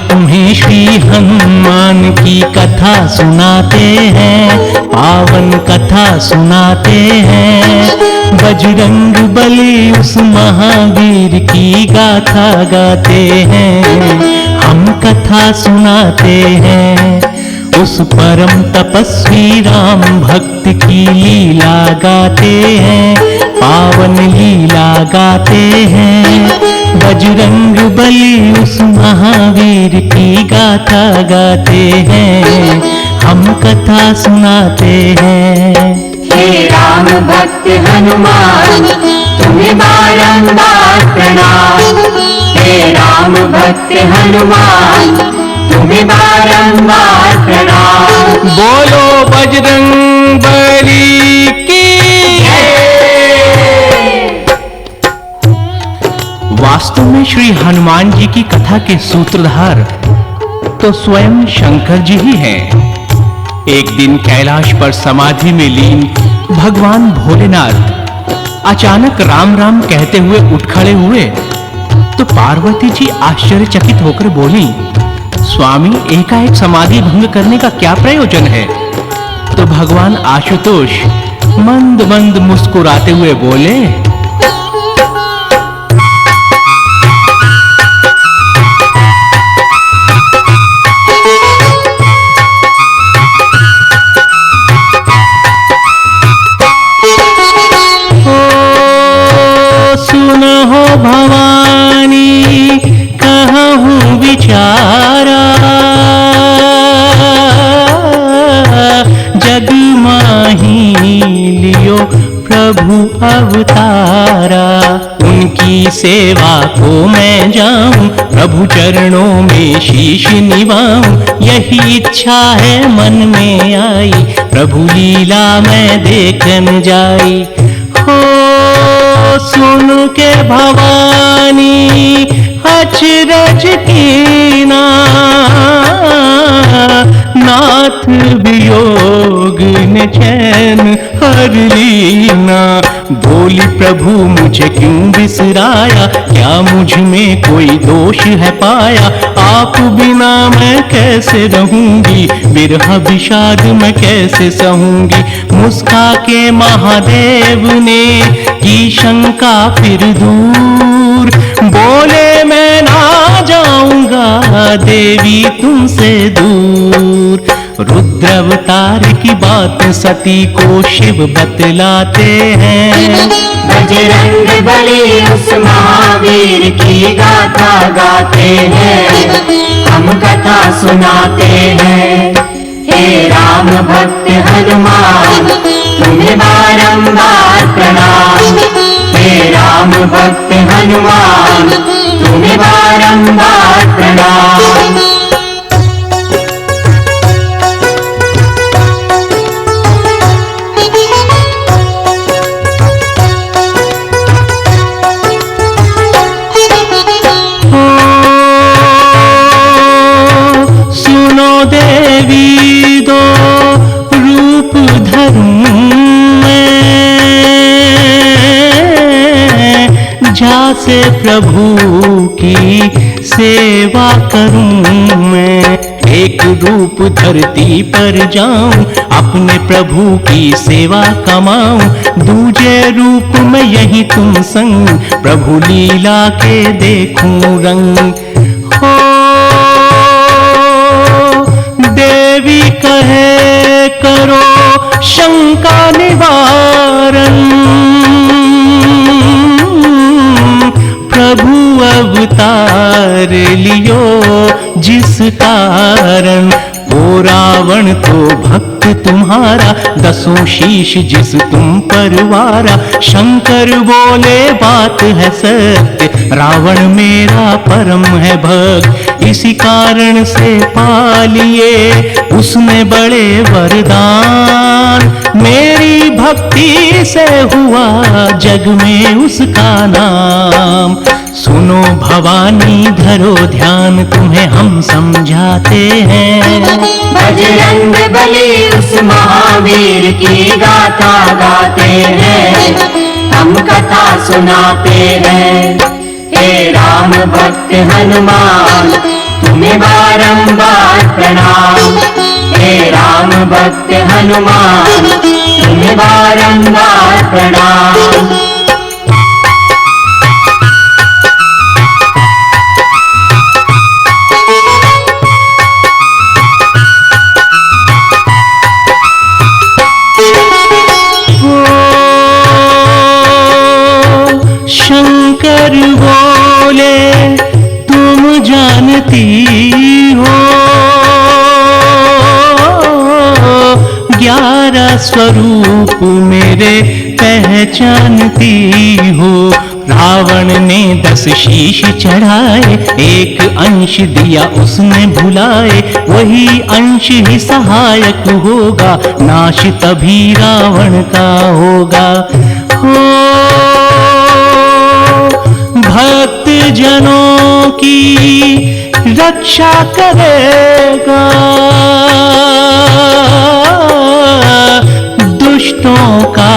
तुम्हें श्री हनुमान की कथा सुनाते हैं, पावन कथा सुनाते हैं। बजरंग बली उस महावीर की गाथा गाते हैं, हम कथा सुनाते हैं। उस परम तपस्वी राम भक्त की लीला गाते हैं, पावन लीला गाते हैं। बजरंग बली उस महावीर की गाथा गाते हैं, हम कथा सुनाते हैं। हे राम भक्त हनुमान तुम्हें बारंबार प्रणाम। हे राम भक्त हनुमान तुम्हें बारंबार प्रणाम। बोलो बजरंग बली की। वास्तव में श्री हनुमान जी की कथा के सूत्रधार तो स्वयं शंकर जी ही हैं। एक दिन कैलाश पर समाधि में लीन भगवान भोलेनाथ अचानक राम राम कहते हुए उठ खड़े हुए तो पार्वती जी आश्चर्यचकित होकर बोली, स्वामी एकाएक समाधि भंग करने का क्या प्रयोजन है? तो भगवान आशुतोष मंद मंद मुस्कुराते हुए बोले, भवानी कहूँ विचारा, जग माही लियो प्रभु अवतारा। उनकी सेवा को मैं जाऊं, प्रभु चरणों में शीश निवाऊं। यही इच्छा है मन में आई, प्रभु लीला मैं देखन जाई। हो सुन के भवानी अचरज कीना, नाथ वियोग ने चैन हर लीना। बोली प्रभु मुझे क्यों बिसराया, क्या मुझ में कोई दोष है पाया? आप बिना मैं कैसे रहूंगी, बिरह विषाद मैं कैसे सहूंगी? मुस्का के महादेव ने की शंका फिर दूर, बोले मैं ना जाऊंगा देवी तुमसे दूर। रुद्र अवतार की बात सती को शिव बतलाते हैं, बजरंग बली उस महावीर की गाथा गाते हैं, हम कथा सुनाते हैं। हे राम भक्त हनुमान तुम्हें बारंबार प्रणाम। हे राम भक्त हनुमान तुम्हें बारंबार प्रणाम। देवी दो रूप धरूं मैं, झासे प्रभु की सेवा करूं मैं। एक रूप धरती पर जाऊं, अपने प्रभु की सेवा कमाऊं। दूजे रूप में यही तुम संग, प्रभु लीला के देखूं रंग। हो देवी कहे करो शंका निवारण, प्रभु अवतार लियो जिस कारण। ओ रावण तो भक्त तुम्हारा, दसों शीश जिस तुम परवारा। शंकर बोले बात है सत्य, रावण मेरा परम है भक्त। इसी कारण से पालिए उसने बड़े वरदान, मेरी भक्ति से हुआ जग में उसका नाम। सुनो भवानी धरो ध्यान, तुम्हें हम समझाते हैं। बजरंग बली उस महावीर की गाथा गाते हैं, हम कथा सुनाते हैं। हे राम भक्त हनुमान तुम्हें बारंबार प्रणाम। हे राम भक्त हनुमान, तुम्हें बारंबार प्रणाम। शंकर बोले तुम जानती हो 11 स्वरूप मेरे पहचानती हो। रावण ने 10 शीश चढ़ाए, एक अंश दिया उसने भुलाए, वही अंश ही सहायक होगा, नाश तभी रावण का होगा। हो भक्त जनों की रक्षा करेगा, दुष्टों का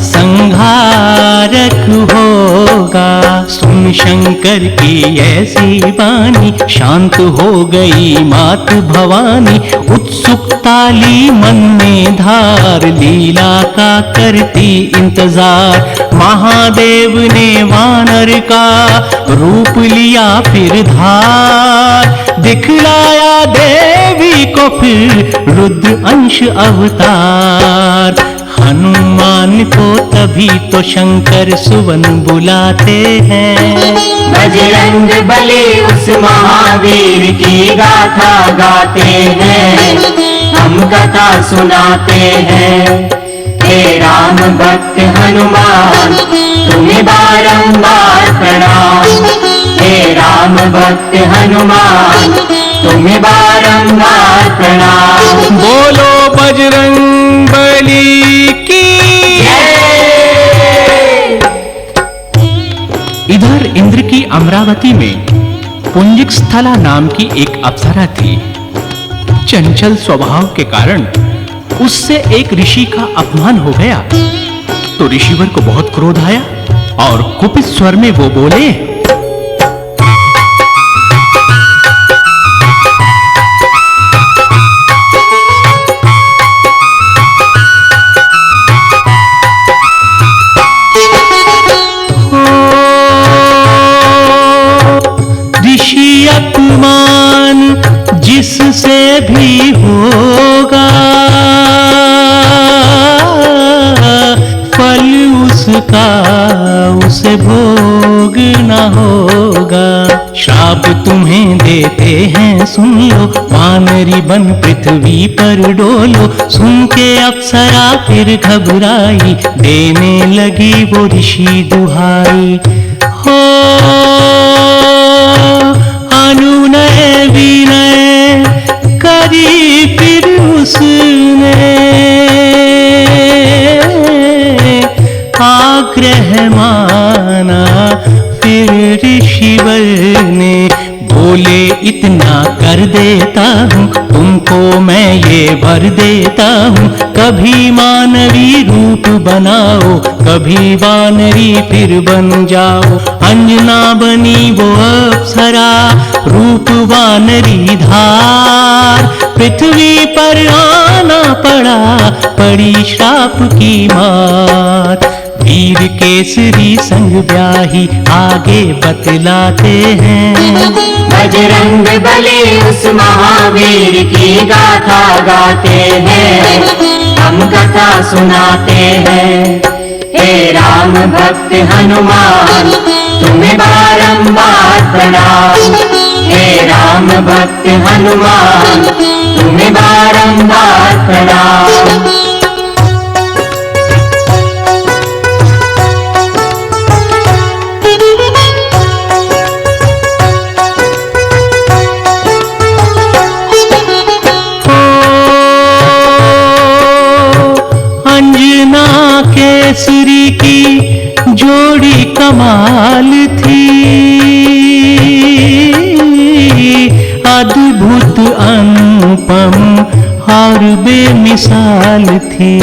संहारक होगा। सुन शंकर की ऐसी वाणी, शांत हो गई मात भवानी। उत्सुकता ली मन में धार, लीला का करती इंतजार। महादेव ने वानर का रूप लिया फिर धार, दिखलाया देवी को फिर रुद्र अंश अवतार। हनुमान को तभी तो शंकर सुवन बुलाते हैं। बजरंग बली उस महावीर की गाथा गाते हैं, हम कथा सुनाते हैं। हे राम भक्त हनुमान, तुम्हें बारंबार प्रणाम। हे राम भक्त हनुमान, तुम्हें बारंबार प्रणाम। बोलो बजरंग बली की जय। इधर इंद्र की अमरावती में पुंजिक स्थला नाम की एक अप्सरा थी। चंचल स्वभाव के कारण उससे एक ऋषि का अपमान हो गया, तो ऋषिवर को बहुत क्रोध आया और कुपित स्वर में वो बोले, ऋषि अपमान जिससे भी होगा, फल उसका उसे भोगना होगा। श्राप तुम्हें देते हैं सुन लो, वानरी बन पृथ्वी पर डोलो। सुन के अप्सरा फिर घबराई, देने लगी वो ऋषि दुहाई। हो अनुनय विनय करी फिर उसने, आग्रह माना फिर ऋषिवर ने। बोले इतना कर देता हूँ तुमको मैं ये वर देता हूँ, कभी मानवी रूप बनाओ, कभी वानरी फिर बन जाओ। अंजना बनी वो अप्सरा, रूप वानरी धार, पृथ्वी पर आना पड़ा, पड़ी श्राप की मार। वीर केसरी संग ब्याही आगे बतलाते हैं। बजरंग बली उस महावीर की गाथा गाते हैं, हम कथा सुनाते हैं। हे राम भक्त हनुमान, तुम्हें बारंबार प्रणाम। हे राम भक्त हनुमान, तुम्हें बारंबार प्रणाम। केसरी की जोड़ी कमाल थी, अद्भुत अनुपम और बेमिसाल थी।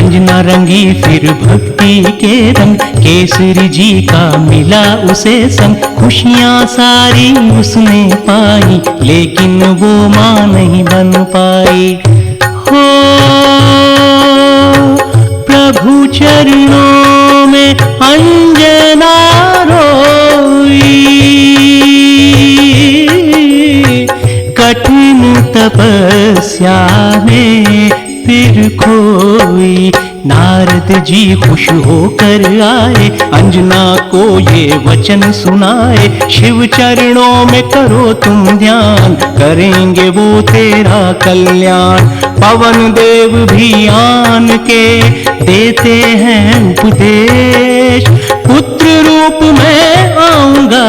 अंजना रंगी फिर भक्ति के रंग, केसरी जी का मिला उसे संग। खुशियां सारी उसने पाई, लेकिन वो मां नहीं बन पाई। हो प्रभु चरणों में अंजना रोई, कठिन तपस्या में फिर खोई। नारद जी खुश होकर आए, अंजना को ये वचन सुनाए। शिव चरणों में करो तुम ध्यान, करेंगे वो तेरा कल्याण। पवन देव भी आन के देते हैं उपदेश, पुत्र रूप में आऊंगा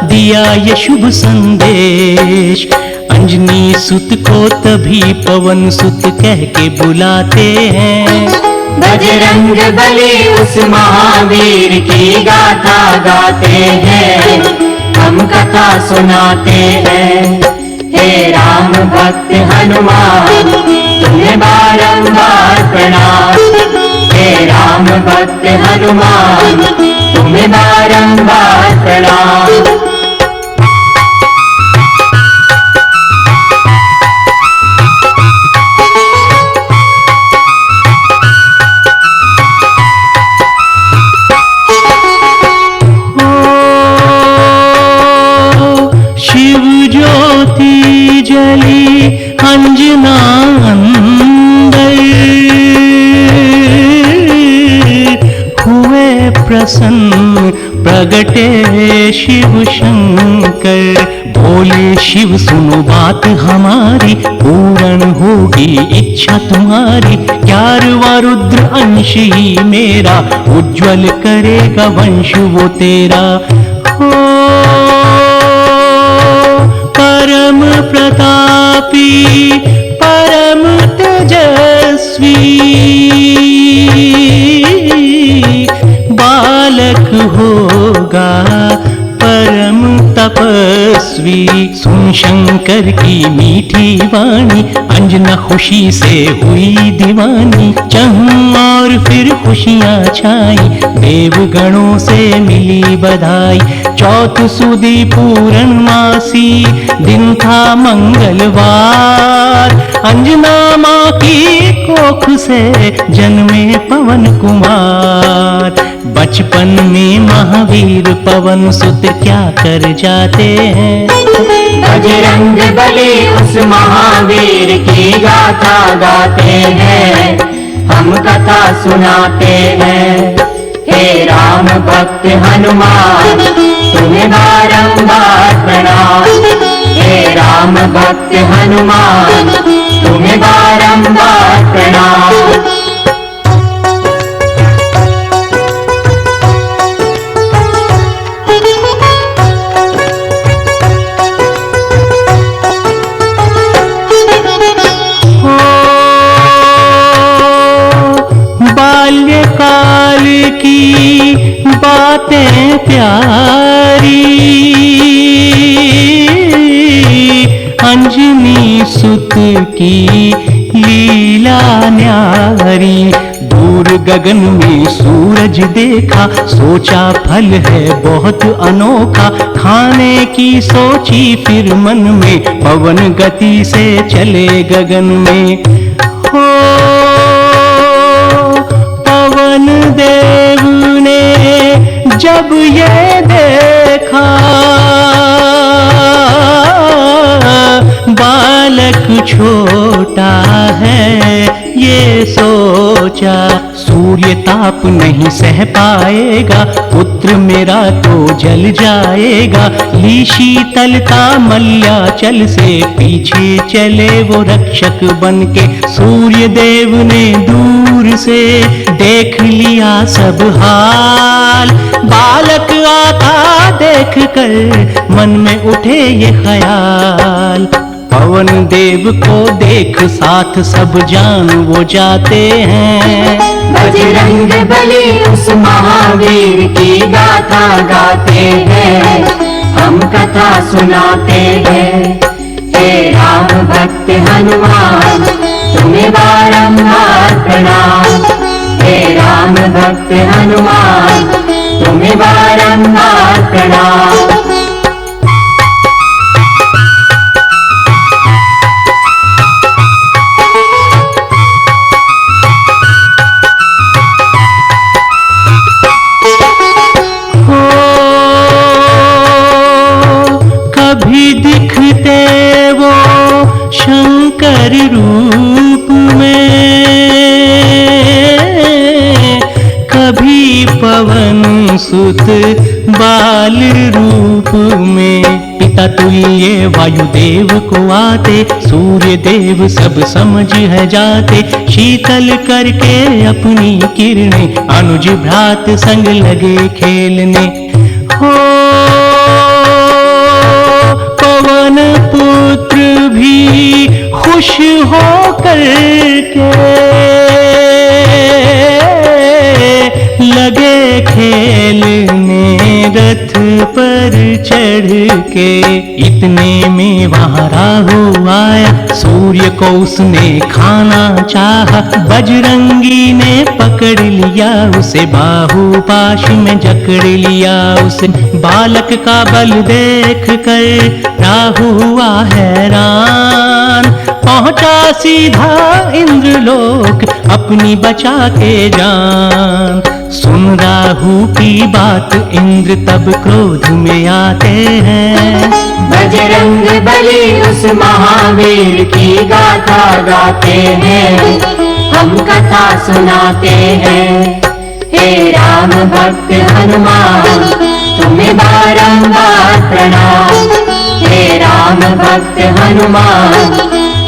दिया ये शुभ संदेश। अंजनी सुत को तभी पवन सुत कह के बुलाते हैं। बजरंग बली उस महावीर की गाथा गाते हैं, हम कथा सुनाते हैं। हे राम भक्त हनुमान तुम्हें बारंबार प्रणाम। हे राम भक्त हनुमान तुम्हें बारंबार प्रणाम। जली अंजना अंदर, हुए प्रसन्न प्रगटे शिव शंकर। बोले शिव सुनो बात हमारी, पूर्ण होगी इच्छा तुम्हारी। 11वां रुद्र अंश ही मेरा, उज्जवल करेगा वंश वो तेरा। हो परम प्रतापी परम तेजस्वी, बालक होगा परम तपस्वी। सुन शंकर की मीठी वाणी, अंजना खुशी से हुई दीवानी। चहूं और फिर खुशियां छाई, देवगणों से मिली बधाई। चौथ सुदी पूर्णमासी, दिन था मंगलवार। अंजना माँ की कोख से जन्मे पवन कुमार। बचपन में महावीर पवन सुत क्या कर जाते हैं। बजरंग बली उस महावीर की गाथा गाते हैं, हम कथा सुनाते हैं। हे राम भक्त हनुमान तुम्हें बारंबार प्रणाम। हे राम भक्त हनुमान तुम्हें बारंबार प्रणाम। बाल्यकाल की बातें प्यारी, अंजनी सुत की लीला न्यारी। दूर गगन में सूरज देखा, सोचा फल है बहुत अनोखा। खाने की सोची फिर मन में, पवन गति से चले गगन में। हो पवन देव ने जब ये देखा, बालक छोटा है ये सोचा। सूर्य ताप नहीं सह पाएगा, पुत्र मेरा तो जल जाएगा। ली शीतलता मल्याचल से, पीछे चले वो रक्षक बनके। सूर्य देव ने दूर से देख लिया सब हाल, बालक आता देख कर मन में उठे ये ख्याल। पवन देव को देख साथ सब जान वो जाते हैं। बजरंग बली उस महावीर की गाथा गाते हैं, हम कथा सुनाते हैं। हे राम भक्त हनुमान तुम्हें बारंबार प्रणाम। हे राम भक्त हनुमान तुम्हें बारंबार प्रणाम। कभी दिखते वो शंकर रूप में, कभी पवन सुत बाल रूप में। पिता तुल्य वायुदेव को आते, सूर्य देव सब समझ है जाते। शीतल करके अपनी किरणें अनुज भ्रात संग लगे खेलने। हो पवन पुत्र भी खुश हो करके लगे खेलने रथ पर चढ़ के। इतने में वहां राहु आया, सूर्य को उसने खाना चाहा। बजरंगी ने पकड़ लिया उसे, बाहु पाश में जकड़ लिया उसे। बालक का बल देख कर राहु हुआ हैरान, पहुंचा सीधा इंद्रलोक अपनी बचा के जान। सुन राहु की बात इंद्र तब क्रोध में आते हैं। बजरंग बली उस महावीर की गाथा गाते हैं, हम कथा सुनाते हैं। हे राम भक्त हनुमान तुम्हें बारंबार प्रणाम। हे राम भक्त हनुमान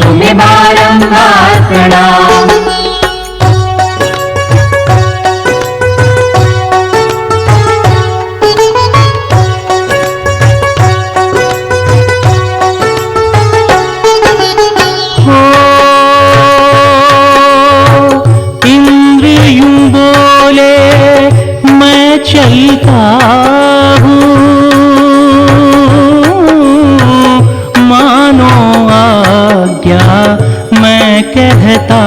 तुम्हें बारंबार प्रणाम। चलता हूँ मानो आज्ञा मैं कहता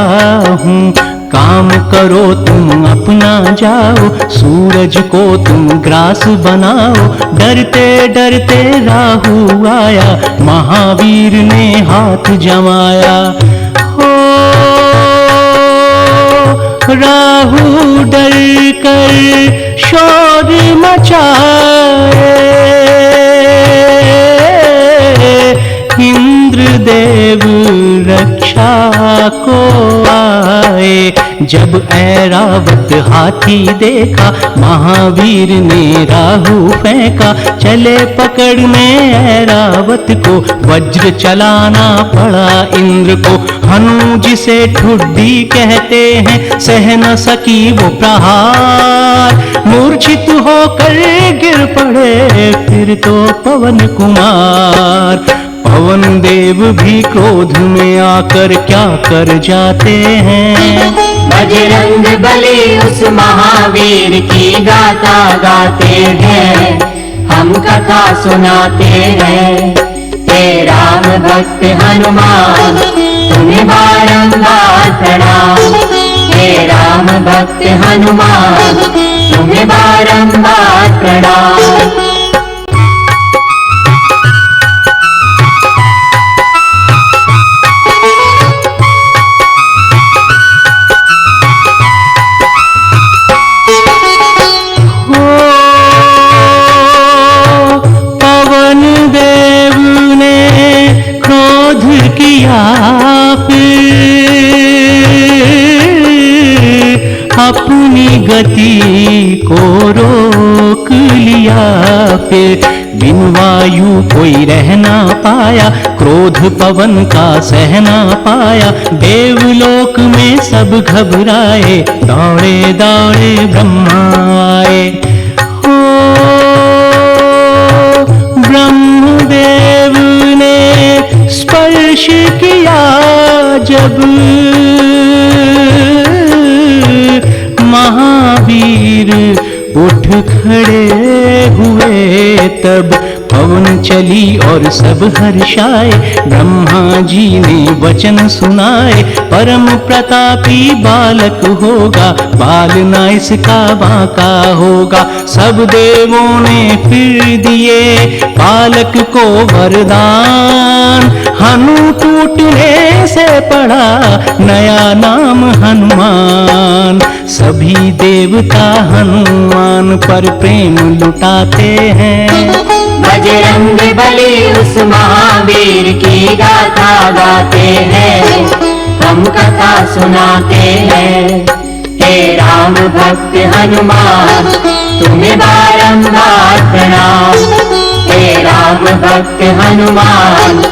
हूँ। काम करो तुम अपना जाओ, सूरज को तुम ग्रास बनाओ। डरते डरते राहु आया, महावीर ने हाथ जमाया। राहु डर कर शोर मचाए, इंद्रदेव रक्षा को आए। जब ऐरावत हाथी देखा, महावीर ने राहु फेंका। चले पकड़ने ऐरावत को, वज्र चलाना पड़ा इंद्र को। हनु जिसे ठुड्डी कहते हैं, सह न सकी वो प्रहार। मूर्छित होकर गिर पड़े फिर तो पवन कुमार। पवन देव भी क्रोध में आकर क्या कर जाते हैं। बजरंग बली उस महावीर की गाथा गाते हैं, हम कथा सुनाते हैं। हे राम भक्त हनुमान तुम्हें बारंबार प्रणाम। हे राम भक्त हनुमान तुम्हें बारंबार प्रणाम। अपनी गति को रोक लिया फिर। बिन वायु कोई रह ना पाया, क्रोध पवन का सह ना पाया। देवलोक में सब घबराए, दौड़े दौड़े ब्रह्मा आए। हो ब्रह्मदेव ने स्पर्श किया जब, महावीर उठ खड़े हुए तब। पवन चली और सब हर्षाए। ब्रह्मा जी ने वचन सुनाए, परम प्रतापी बालक होगा, बाल न इसका बांका होगा। सब देवों ने फिर दिए बालक को वरदान, हनु टूटने से पड़ा नया नाम हनुमान। सभी देवता हनुमान पर प्रेम लुटाते हैं। बजरंग बली उस महावीर की गाथा गाते हैं, हम कथा सुनाते हैं। हे राम भक्त हनुमान तुम्हें बारंबार प्रणाम। हे राम भक्त हनुमान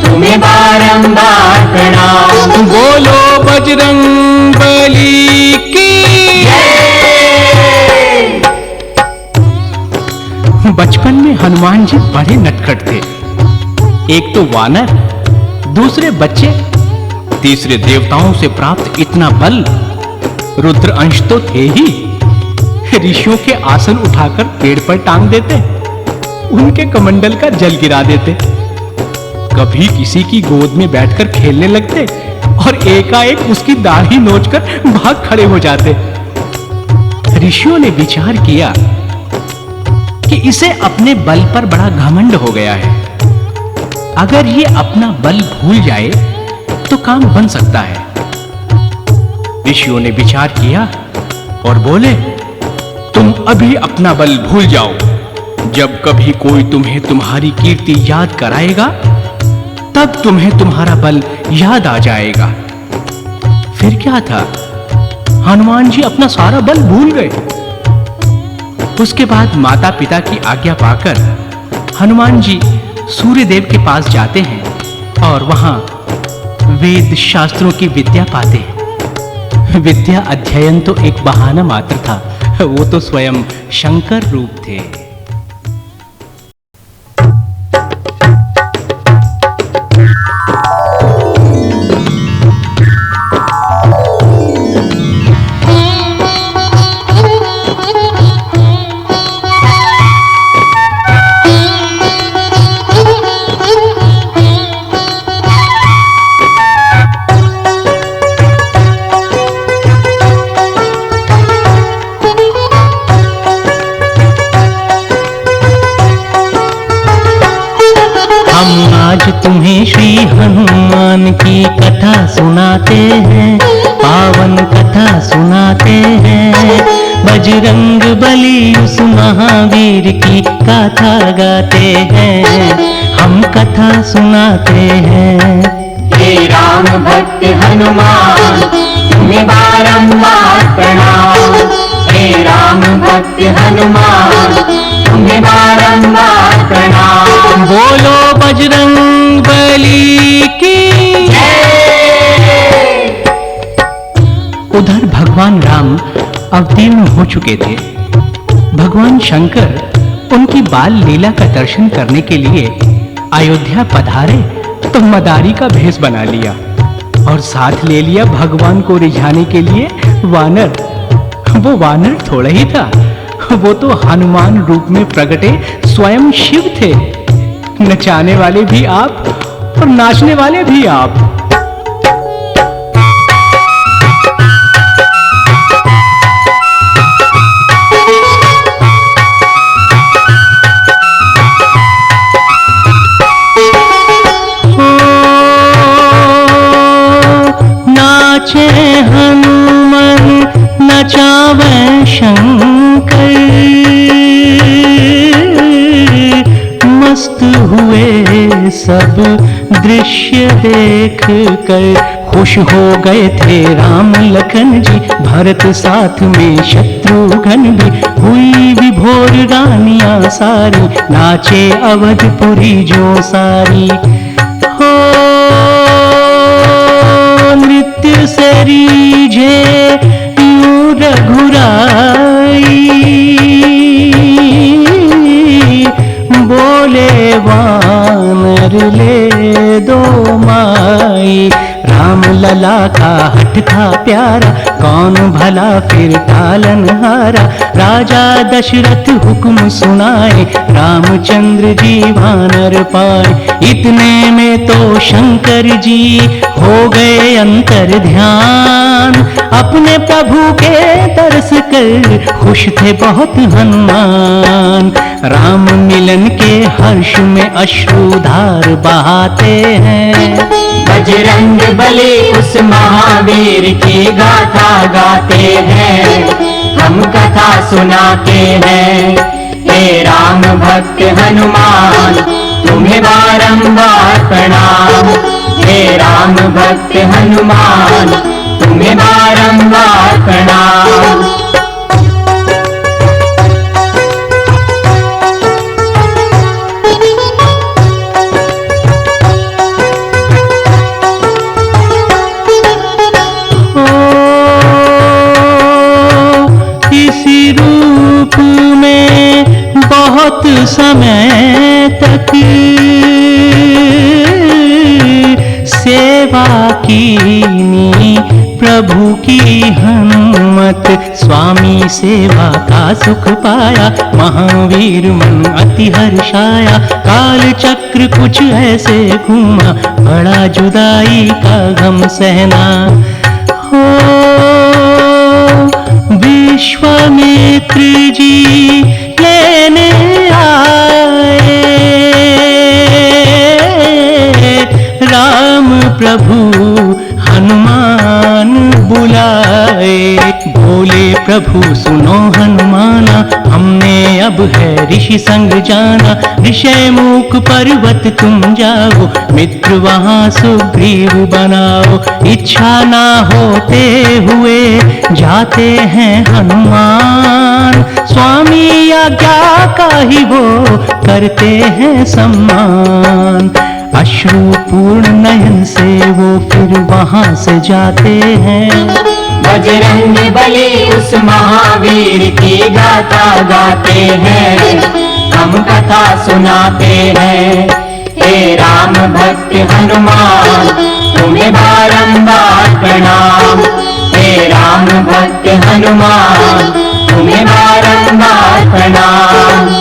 तुम्हें बारंबार प्रणाम। बोलो बजरंग बली की जय। बचपन में हनुमान जी बड़े नटखट थे। एक तो वानर, दूसरे बच्चे, तीसरे देवताओं से प्राप्त इतना बल। रुद्र अंश तो थे ही, ऋषियों के आसन उठाकर पेड़ पर टांग देते, उनके कमंडल का जल गिरा देते। कभी किसी की गोद में बैठकर खेलने लगते और एकाएक उसकी दाढ़ी नोचकर भाग खड़े हो जाते। ऋषियों ने विचार किया कि इसे अपने बल पर बड़ा घमंड हो गया है। अगर ये अपना बल भूल जाए तो काम बन सकता है। ऋषियों ने विचार किया और बोले, तुम अभी अपना बल भूल जाओ। जब कभी कोई तुम्हें तुम्हारी कीर्ति याद कराएगा तब तुम्हें तुम्हारा बल याद आ जाएगा। फिर क्या था, हनुमान जी अपना सारा बल भूल गए। उसके बाद माता पिता की आज्ञा पाकर हनुमान जी सूर्यदेव के पास जाते हैं और वहां वेद शास्त्रों की विद्या पाते हैं। विद्या अध्ययन तो एक बहाना मात्र था, वो तो स्वयं शंकर रूप थे। आज तुम्हें श्री हनुमान की कथा सुनाते हैं, पावन कथा सुनाते हैं। बजरंग बली उस महावीर की गाथा गाते हैं, हम कथा सुनाते हैं। हे राम भक्त हनुमान तुम्हें बारंबार प्रणाम। हे राम भक्त हनुमान तुम्हें बारंबार प्रणाम। बोलो बजरंग बली की जय। उधर भगवान राम अवतीर्ण हो चुके थे। भगवान शंकर उनकी बाल लीला का दर्शन करने के लिए अयोध्या पधारे तो मदारी का भेष बना लिया और साथ ले लिया भगवान को रिझाने के लिए वानर। वो वानर थोड़ा ही था, वो तो हनुमान रूप में प्रकटे स्वयं शिव थे। नचाने वाले भी आप और नाचने वाले भी आप। नाचे हनुमान नचावे शंकर, मस्त हुए सब दृश्य देख कर। खुश हो गए थे राम लखन जी, भरत साथ में शत्रुघ्न भी। हुई विभोर रानियां सारी, नाचे अवधपुरी जो सारी। हो नृत्य से रीझे यूं रघुराई, बोले वानर ले दो माई। राम लला का हठ था प्यारा, कौन भला फिर टालनहारा। राजा दशरथ हुक्म सुनाए, रामचंद्र जी वानर पाए। इतने में तो शंकर जी हो गए अंतर ध्यान। अपने प्रभु के दर्श कर खुश थे बहुत हनुमान। राम मिलन के हर्ष में अश्रुधार बहाते हैं। बजरंग बली उस महावीर की गाथा गाते हैं, हम कथा सुनाते हैं। हे राम भक्त हनुमान तुम्हें बारंबार प्रणाम। हे राम भक्त हनुमान तुम्हें बारंबार प्रणाम। बहुत समय तक सेवा कीनी प्रभु की हनुमत। स्वामी सेवा का सुख पाया, महावीर मन अति हर्षाया। काल चक्र कुछ ऐसे घूमा, बड़ा जुदाई का गम सहना। हो विश्वामित्र जी लेने आए, राम प्रभु हनुमान बुलाए। बोले प्रभु सुनो हनुमाना, हमने अब है ऋषि संग जाना। ऋषय मूक पर्वत तुम जाओ, मित्र वहाँ सुग्रीव बनाओ। इच्छा ना होते हुए जाते हैं हनुमान। स्वामी आज्ञा का ही वो करते हैं सम्मान। अश्रुपूर्ण नयन से वो फिर वहाँ से जाते हैं। बजरंग बली उस महावीर की गाथा गाते हैं, हम कथा सुनाते हैं। हे राम भक्त हनुमान तुम्हें बारंबार प्रणाम। हे राम भक्त हनुमान तुम्हें बारंबार प्रणाम।